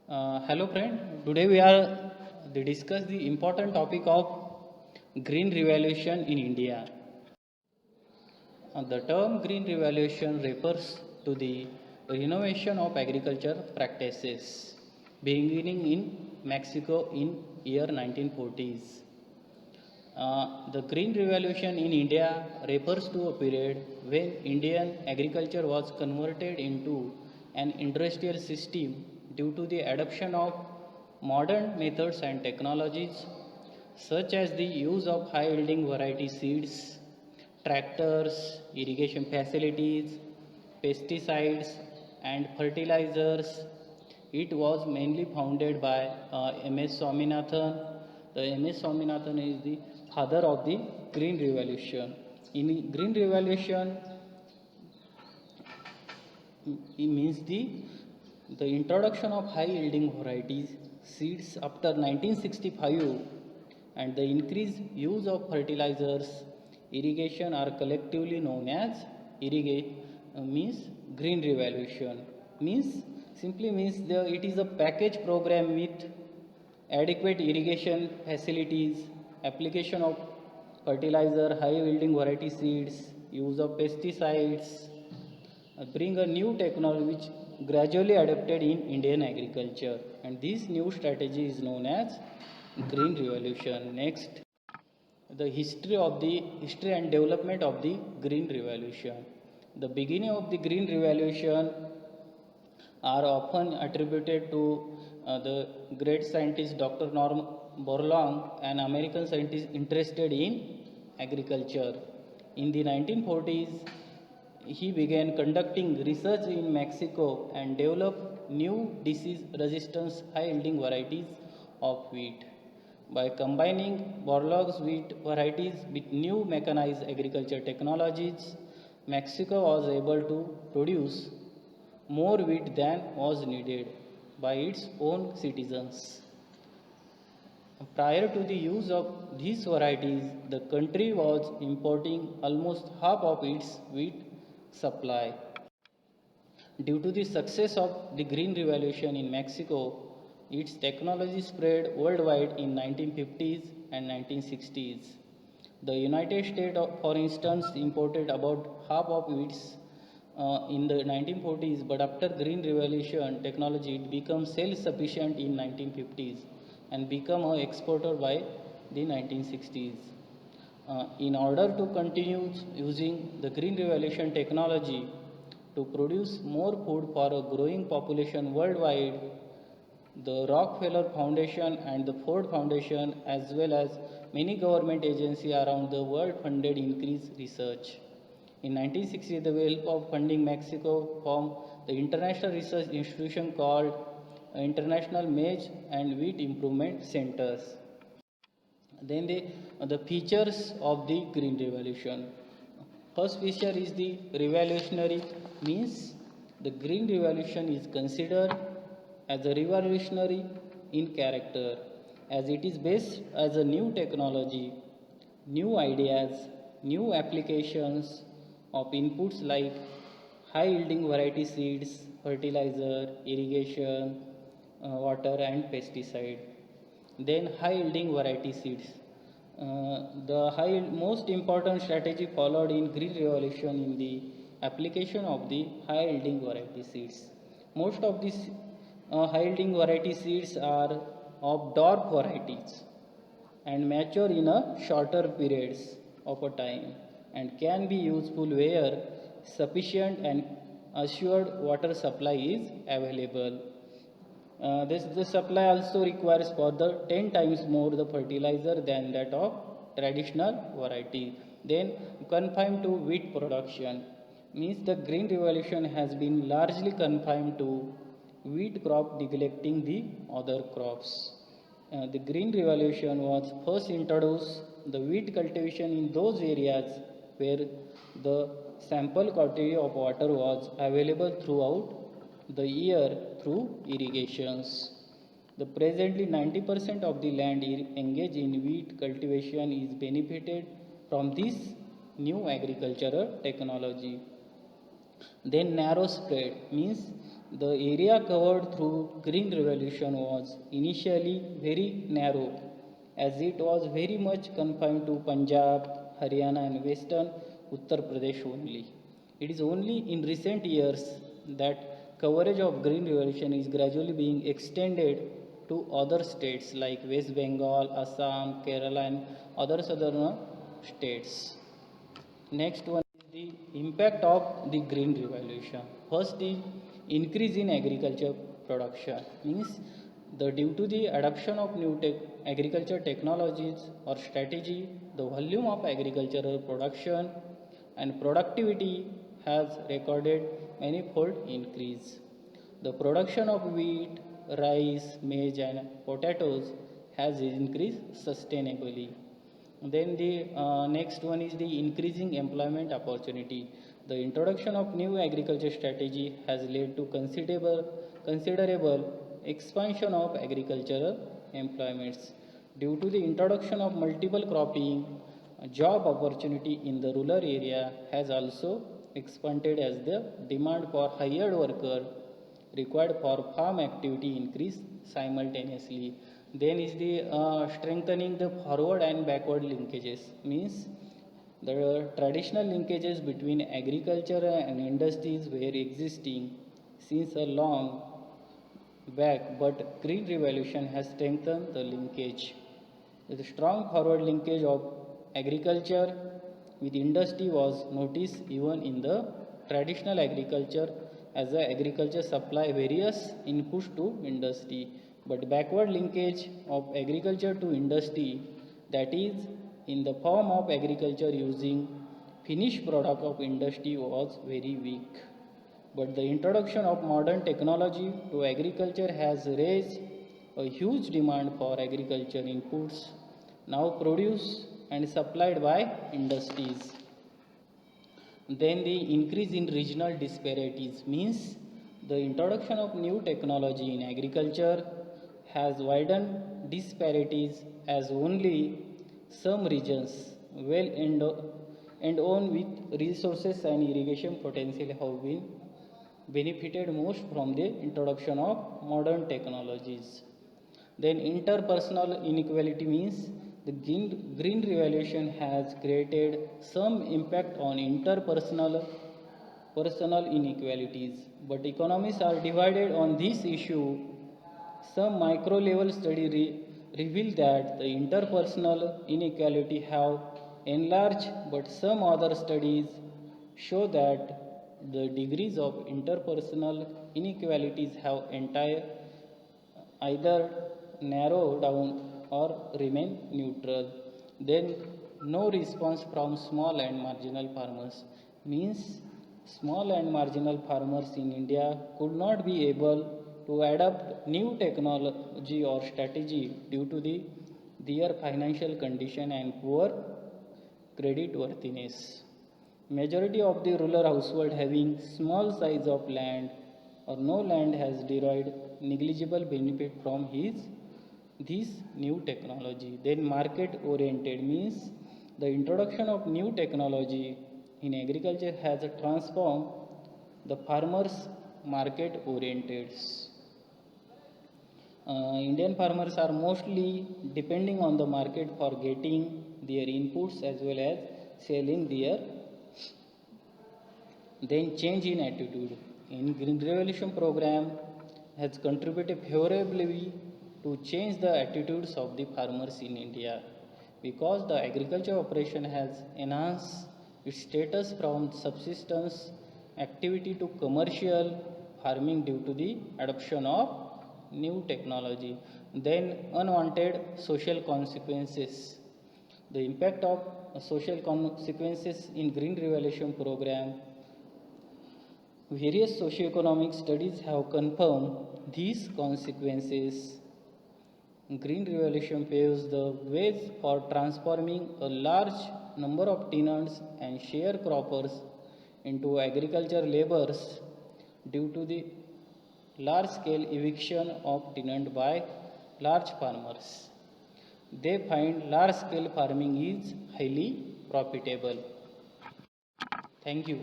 Hello friend, today we are discuss the important topic of green revolution in India. The term green revolution refers to the renovation of agriculture practices beginning in Mexico in year 1940s. The Green Revolution in India refers to a period when Indian agriculture was converted into an industrial system due to the adoption of modern methods and technologies such as the use of high yielding variety seeds, tractors, irrigation facilities, pesticides, and fertilizers. It was mainly founded by M.S. Swaminathan. The M.S. Swaminathan is the father of the Green Revolution. In Green Revolution, it means the introduction of high yielding varieties seeds after 1965 and the increased use of fertilizers irrigation are collectively known as irrigate means green revolution means simply means it is a package program with adequate irrigation facilities application of fertilizer high yielding variety seeds use of pesticides bring a new technology which gradually adopted in Indian agriculture. And this new strategy is known as Green Revolution. Next, the history and development of the Green Revolution. The beginning of the Green Revolution are often attributed to the great scientist Dr. Norm Borlaug, an American scientist interested in agriculture. In the 1940s, he began conducting research in Mexico and developed new disease resistant high yielding varieties of wheat. By combining Borlaug's wheat varieties with new mechanized agriculture technologies, Mexico was able to produce more wheat than was needed by its own citizens. Prior to the use of these varieties, the country was importing almost half of its wheat supply. Due to the success of the Green Revolution in Mexico, its technology spread worldwide in 1950s and 1960s. The United States, for instance, imported about half of its in the 1940s, but after Green Revolution technology, it became self-sufficient in 1950s and become an exporter by the 1960s. In order to continue using the Green Revolution technology to produce more food for a growing population worldwide, the Rockefeller Foundation and the Ford Foundation, as well as many government agencies around the world, funded increased research. In 1960, with the help of funding, Mexico formed the international research institution called International Maize and Wheat Improvement Centers. Then the features of the Green Revolution. First feature is the revolutionary, means the Green Revolution is considered as a revolutionary in character, as it is based as a new technology, new ideas, new applications of inputs like high yielding variety seeds, fertilizer, irrigation, water and pesticide. Then high yielding variety seeds. The most important strategy followed in Green Revolution in the application of the high yielding variety seeds. Most of these high yielding variety seeds are of dwarf varieties and mature in a shorter periods of a time and can be useful where sufficient and assured water supply is available. The supply also requires further 10 times more the fertilizer than that of traditional variety. Then confined to wheat production means the Green Revolution has been largely confined to wheat crop neglecting the other crops. The Green Revolution was first introduced the wheat cultivation in those areas where the sample quantity of water was available throughout the year through irrigations. The presently 90% of the land engaged in wheat cultivation is benefited from this new agricultural technology. Then narrow spread means The area covered through Green Revolution was initially very narrow, as it was very much confined to Punjab, Haryana, and western Uttar Pradesh only. It is only in recent years that coverage of Green Revolution is gradually being extended to other states like West Bengal, Assam, Kerala, and other southern states. Next one is the impact of the green revolution. First, the increase in agriculture production means the due to the adoption of new agriculture technologies or strategy, the volume of agricultural production and productivity has recorded manifold increase. The production of wheat, rice, maize, and potatoes has increased sustainably. Then the next one is the increasing employment opportunity. The introduction of new agriculture strategy has led to considerable expansion of agricultural employments. Due to the introduction of multiple cropping, job opportunity in the rural area has also expanded as the demand for hired worker required for farm activity increase simultaneously. Then is the strengthening the forward and backward linkages means the traditional linkages between agriculture and industries were existing since a long back, but green revolution has strengthened the linkage. The strong forward linkage of agriculture with industry was noticed even in the traditional agriculture as the agriculture supply various inputs to industry. But backward linkage of agriculture to industry, that is in the form of agriculture using finished product of industry, was very weak. But the introduction of modern technology to agriculture has raised a huge demand for agriculture inputs now produced and supplied by industries. Then the increase in regional disparities means the introduction of new technology in agriculture has widened disparities as only some regions well and on with resources and irrigation potential have been benefited most from the introduction of modern technologies. Then interpersonal inequality means the green revolution has created some impact on personal inequalities, but economists are divided on this issue. Some micro level study reveal that the interpersonal inequality have enlarged, but some other studies show that the degrees of interpersonal inequalities have either narrow down or remain neutral. Then no response from small and marginal farmers means small and marginal farmers in India could not be able to adopt new technology or strategy due to their financial condition and poor credit worthiness. Majority of the rural household having small size of land or no land has derived negligible benefit from this new technology. Then market oriented means the introduction of new technology in agriculture has transformed the farmers market oriented. Indian farmers are mostly depending on the market for getting their inputs as well as selling their. Then change in attitude in Green Revolution program has contributed favorably to change the attitudes of the farmers in India because the agriculture operation has enhanced its status from subsistence activity to commercial farming due to the adoption of new technology. Then unwanted social consequences. The impact of social consequences in Green Revolution program. Various socioeconomic studies have confirmed these consequences. Green Revolution paves the way for transforming a large number of tenants and sharecroppers into agriculture laborers due to the large scale eviction of tenants by large farmers. They find large scale farming is highly profitable. Thank you.